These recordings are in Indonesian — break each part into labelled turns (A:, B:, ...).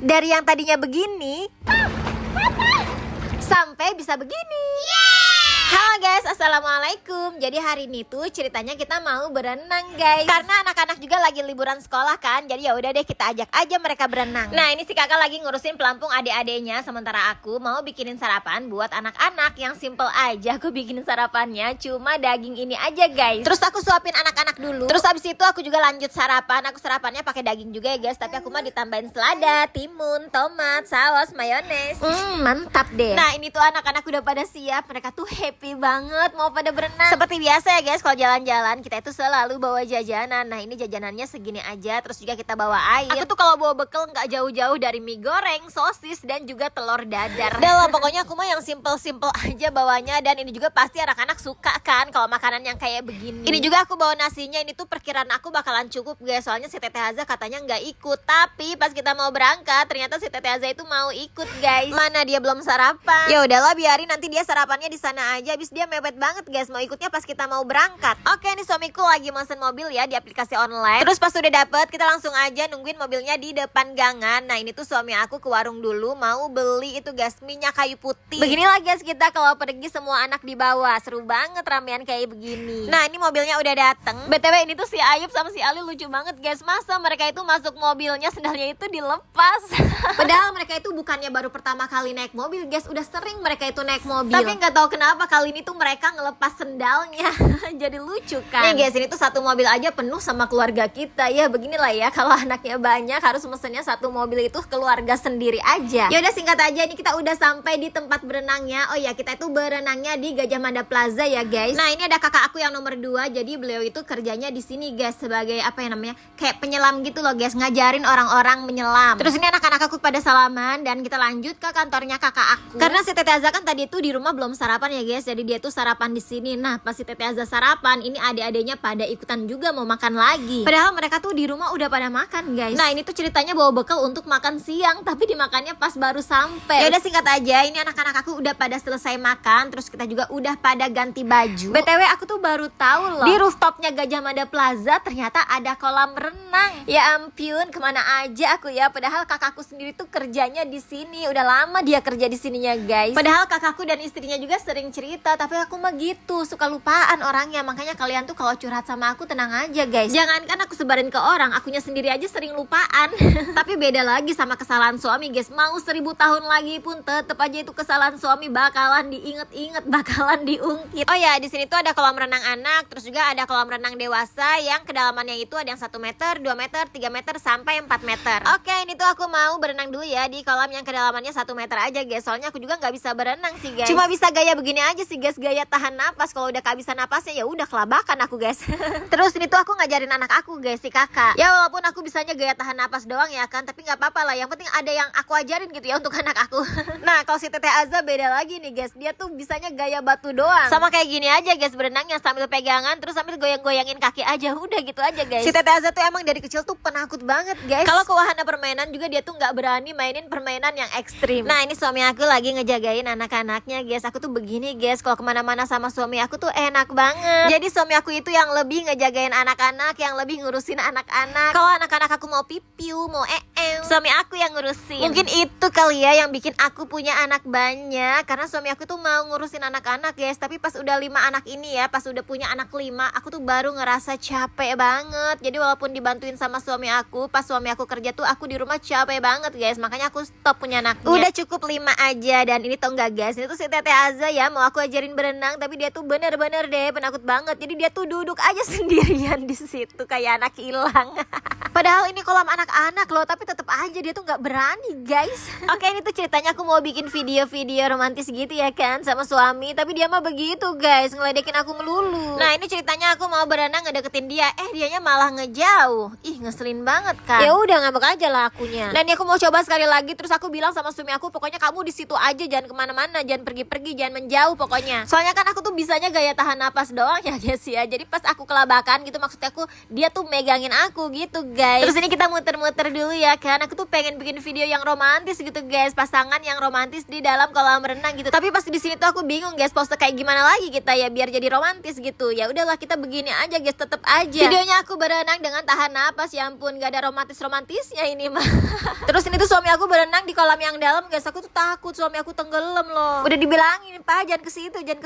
A: Dari yang tadinya begini sampai bisa begini. Halo guys, assalamualaikum. Jadi hari ini tuh ceritanya kita mau berenang guys. Karena anak-anak juga lagi liburan sekolah kan. Jadi ya udah deh kita ajak aja mereka berenang. Nah ini si kakak lagi ngurusin pelampung adik-adiknya. Sementara aku mau bikinin sarapan buat anak-anak yang simple aja. Aku bikinin sarapannya cuma daging ini aja guys. Terus aku suapin anak-anak dulu. Terus abis itu aku juga lanjut sarapan. Aku sarapannya pakai daging juga ya guys. Tapi aku mah ditambahin selada, timun, tomat, saus, mayones. Mantap deh. Nah ini tuh anak-anak udah pada siap. Mereka tuh happy banget mau pada berenang. Seperti biasa ya guys, kalau jalan-jalan kita itu selalu bawa jajanan. Nah ini jajanannya segini aja. Terus juga kita bawa air. Aku tuh kalau bawa bekal nggak jauh-jauh dari mie goreng, sosis, dan juga telur dadar. Udah lah pokoknya aku mah yang simple-simple aja bawanya. Dan ini juga pasti anak-anak suka kan kalau makanan yang kayak begini. Ini juga aku bawa nasinya. Ini tuh perkiraan aku bakalan cukup guys. Soalnya si Teteh Haza katanya nggak ikut. Tapi pas kita mau berangkat ternyata si Teteh Haza itu mau ikut guys. Mana dia belum sarapan. Ya udahlah biarin nanti dia sarapannya di sana aja. Habis dia mepet banget guys mau ikutnya pas kita mau berangkat. Oke nih suamiku lagi mesen mobil ya di aplikasi online. Terus pas udah dapet kita langsung aja nungguin mobilnya di depan gangan. Nah ini tuh suami aku ke warung dulu mau beli itu guys minyak kayu putih. Beginilah guys kita kalau pergi semua anak dibawa. Seru banget ramean kayak begini. Nah ini mobilnya udah dateng. BTW ini tuh si Ayub sama si Ali lucu banget guys. Masa mereka itu masuk mobilnya sendalnya itu dilepas. Padahal mereka itu bukannya baru pertama kali naik mobil guys. Udah sering mereka itu naik mobil. Tapi nggak tahu kenapa kali ini tuh mereka ngelepas sendalnya. Jadi lucu kan. Nih guys ini tuh satu mobil aja penuh sama keluarga kita. Ya beginilah ya kalau anaknya banyak harus mesennya satu mobil itu keluarga sendiri aja. Ya udah singkat aja ini kita udah sampai di tempat berenangnya. Oh ya kita itu berenangnya di Gajah Mada Plaza ya guys. Nah ini ada kakak aku yang nomor 2. Jadi beliau itu kerjanya di sini guys sebagai apa ya namanya kayak penyelam gitu loh guys. Ngajarin orang-orang menyelam. Terus ini anak-anak aku pada salaman dan kita lanjut ke kantornya kakak aku. Karena si Teteh Azza kan tadi itu di rumah belum sarapan ya guys. Jadi dia tuh sarapan di sini. Nah pas si Teteh Azza sarapan ini adik-adiknya pada ikutan juga mau makan lagi. Padahal mereka tuh di rumah udah pada makan guys. Nah ini tuh ceritanya bawa bekal untuk makan siang tapi dimakannya pas baru sampai. Ya udah singkat aja ini anak-anak aku udah pada selesai makan. Terus kita juga udah pada ganti baju. BTW aku tuh baru tahu loh di rooftopnya Gajah Mada Plaza ternyata ada kolam renang. Ya ampun kemana aja aku ya. Padahal kakakku sendiri tuh kerjanya di sini. Udah lama dia kerja di sininya guys. Padahal kakakku dan istrinya juga sering cerita. Tapi aku mah gitu suka lupaan orangnya. Makanya kalian tuh kalau curhat sama aku tenang aja guys. Jangankan aku sebarin ke orang, akunya sendiri aja sering lupaan. Tapi beda lagi sama kesalahan suami guys. Mau 1000 tahun lagi pun tetep aja itu kesalahan suami bakalan diinget-inget, bakalan diungkit. Oh ya di sini tuh ada kolam renang anak. Terus juga ada kolam renang dewasa yang kedalamannya itu ada yang 1 meter, 2 meter, 3 meter sampai 4 meter. Oke ini tuh aku mau berenang dulu ya di kolam yang kedalamannya 1 meter aja guys. Soalnya aku juga nggak bisa berenang sih guys. Cuma bisa gaya begini aja sih guys, gaya tahan napas. Kalau udah kehabisan napasnya ya udah kelabakan aku guys. Terus ini tuh aku ngajarin anak aku guys, si kakak. Ya walaupun aku bisanya gaya tahan napas doang ya kan, tapi nggak apa-apa lah. Yang penting ada yang aku ajarin gitu ya untuk anak aku. Nah kalau si Teteh Azza beda lagi nih guys, dia tuh bisanya gaya batu doang. Sama kayak gini aja guys berenangnya sambil pegangan terus sambil goyang-goyangin kaki aja. Udah gitu aja guys. Si Teteh Azza tuh emang dari kecil tuh penakut banget guys. Kalau ke wahana permainan juga dia tuh nggak berani mainin permainan yang ekstrim. Nah ini suami aku lagi ngejagain anak-anaknya guys. Aku tuh begini guys, kalau kemana-mana sama suami aku tuh enak banget. Jadi suami aku itu yang lebih ngejagain anak-anak, yang lebih ngurusin anak-anak. Kalau anak-anak aku mau pipiu, mau suami aku yang ngurusin. Mungkin itu kali ya yang bikin aku punya anak banyak. Karena suami aku tuh mau ngurusin anak-anak guys. Tapi pas udah 5 anak ini ya, pas udah punya anak 5, aku tuh baru ngerasa capek banget. Jadi walaupun dibantuin sama suami aku, pas suami aku kerja tuh aku di rumah capek banget guys. Makanya aku stop punya anaknya. Udah cukup 5 aja. Dan ini tau gak guys, ini tuh si Teteh Azza ya mau aku ajarin berenang, tapi dia tuh bener-bener deh penakut banget. Jadi dia tuh duduk aja sendirian di situ kayak anak hilang. Padahal ini kolam anak-anak loh, tapi tetep aja dia tuh nggak berani guys. Oke ini tuh ceritanya aku mau bikin video-video romantis gitu ya kan sama suami, tapi dia mah begitu guys, ngeledekin aku melulu. Nah ini ceritanya aku mau berenang ngedeketin dia, dianya malah ngejauh. Ih ngeselin banget kan. Ya udah ngambek aja lah akunya. Dan aku mau coba sekali lagi, terus aku bilang sama suami aku pokoknya kamu di situ aja, jangan kemana-mana, jangan pergi-pergi, jangan menjauh pokoknya. Soalnya kan aku tuh bisanya gaya tahan napas doang ya guys ya. Jadi pas aku kelabakan gitu maksudnya aku dia tuh megangin aku gitu guys. guys. Terus ini kita muter-muter dulu ya kan. Aku tuh pengen bikin video yang romantis gitu guys, pasangan yang romantis di dalam kolam renang gitu. Tapi pas di sini tuh aku bingung guys, pose kayak gimana lagi kita ya biar jadi romantis gitu. Ya udahlah kita begini aja guys, tetep aja. Videonya aku berenang dengan tahan napas, ya ampun gak ada romantisnya ini mah. Terus ini tuh suami aku berenang di kolam yang dalam guys. Aku tuh takut suami aku tenggelam loh. Udah dibilangin, Pak jangan ke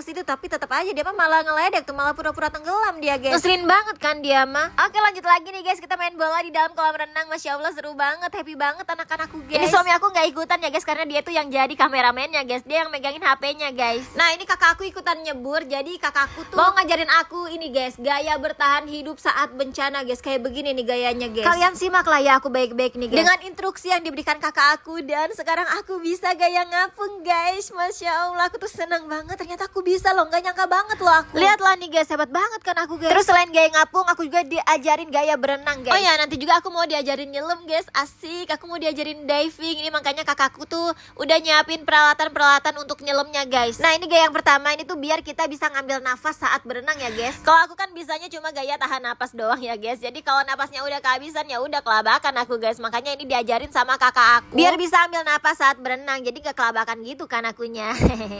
A: situ, tapi tetap aja dia mah malah ngeledek tuh, malah pura-pura tenggelam dia guys. Ngeselin banget kan dia mah. Oke lanjut lagi nih guys, kita main bola di dalam kolam renang. Masya Allah seru banget, happy banget anak-anakku guys. Ini suami aku nggak ikutan ya guys, karena dia tuh yang jadi kameramennya guys, dia yang megangin HP-nya guys. Nah ini kakak aku ikutan nyebur, jadi kakakku tuh mau ngajarin aku ini guys, gaya bertahan hidup saat bencana guys. Kayak begini nih gayanya guys. Kalian simak lah ya aku baik-baik nih guys, dengan instruksi yang diberikan kakak aku. Dan sekarang aku bisa gaya ngapung guys. Masya Allah aku tuh seneng banget, ternyata aku bisa loh, nggak nyangka banget loh aku. Lihatlah nih guys, hebat banget kan aku guys. Terus selain gaya ngapung, aku juga diajarin gaya berenang guys. Oh ya nanti juga aku mau diajarin nyelam guys, asik. Aku mau diajarin diving, ini makanya kakakku tuh udah nyiapin peralatan-peralatan untuk nyelamnya guys. Nah ini gaya yang pertama, ini tuh biar kita bisa ngambil nafas saat berenang ya guys. Kalau aku kan bisanya cuma gaya tahan napas doang ya guys. Jadi kalau napasnya udah kehabisan ya udah kelabakan aku guys. Makanya ini diajarin sama kakak aku biar bisa ambil napas saat berenang, jadi gak kelabakan gitu kan akunya.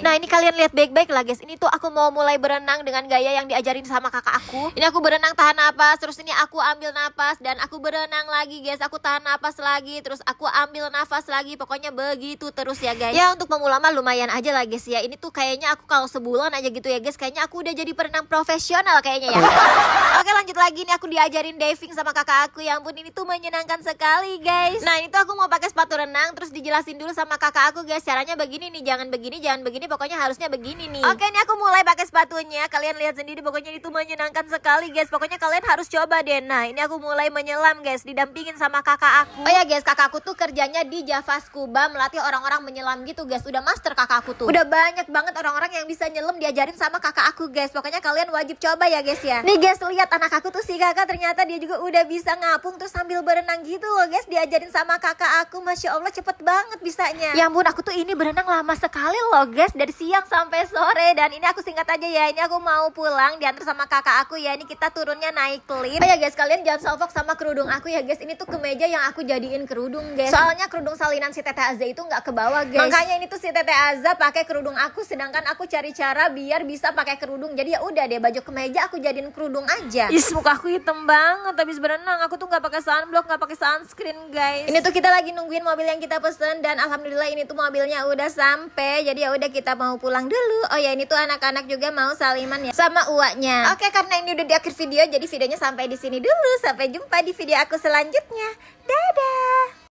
A: Nah ini kalian lihat baik-baik lah guys, ini tuh aku mau mulai berenang dengan gaya yang diajarin sama kakak aku. Ini aku berenang tahan napas, terus ini aku ambil napas, dan aku berenang lagi guys. Aku tahan napas lagi, terus aku ambil nafas lagi. Pokoknya begitu terus ya guys. Ya untuk pemula mah lumayan aja lah guys ya. Ini tuh kayaknya aku kalau sebulan aja gitu ya guys, kayaknya aku udah jadi perenang profesional kayaknya ya. Oke lanjut lagi nih, aku diajarin diving sama kakak aku. Ya ampun ini tuh menyenangkan sekali guys. Nah ini tuh aku mau pakai sepatu renang, terus dijelasin dulu sama kakak aku guys, caranya begini nih, jangan begini, pokoknya harusnya begini nih. Oke ini aku mulai pakai sepatunya, kalian lihat sendiri pokoknya itu menyenangkan sekali guys. Pokoknya kalian harus coba deh. Nah ini aku mulai menyelam guys, didampingin sama kakak aku. Oh ya guys, kakakku tuh kerjanya di Java Scuba, melatih orang-orang menyelam gitu guys. Udah master kakakku tuh. Udah banyak banget orang-orang yang bisa nyelam diajarin sama kakak aku guys. Pokoknya kalian wajib coba ya guys ya. Nih guys lihat anak aku tuh, si kakak ternyata dia juga udah bisa ngapung terus sambil berenang gitu loh guys, diajarin sama kakak aku. Masya Allah cepet banget bisanya. Ya ampun aku tuh ini berenang lama sekali loh guys, dari siang sampai sore. Dan ini aku singkat aja ya, ini aku mau pulang diantar sama kakak aku ya. Ini kita turunnya naik lift. Oh ya guys, kalian jangan salfok sama kerudung aku ya guys. Ini tuh kemeja yang aku jadiin kerudung guys. Soalnya kerudung salinan si Tete Azza itu nggak ke bawah guys. Makanya ini tuh si Tete Azza pakai kerudung aku, sedangkan aku cari cara biar bisa pakai kerudung. Jadi ya udah deh, baju kemeja aku jadiin kerudung aja. Is muka aku hitam banget habis berenang. Aku tuh nggak pakai sunblock, nggak pakai sunscreen guys. Ini tuh kita lagi nungguin mobil yang kita pesen, dan alhamdulillah ini tuh mobilnya udah sampai. Jadi ya udah kita mau pulang dulu. Oh ya ini tuh anak-anak juga mau saliman ya sama uaknya. Oke karena ini udah di akhir video, jadi videonya sampai di sini dulu. Sampai jumpa di video aku selanjutnya. Dadah.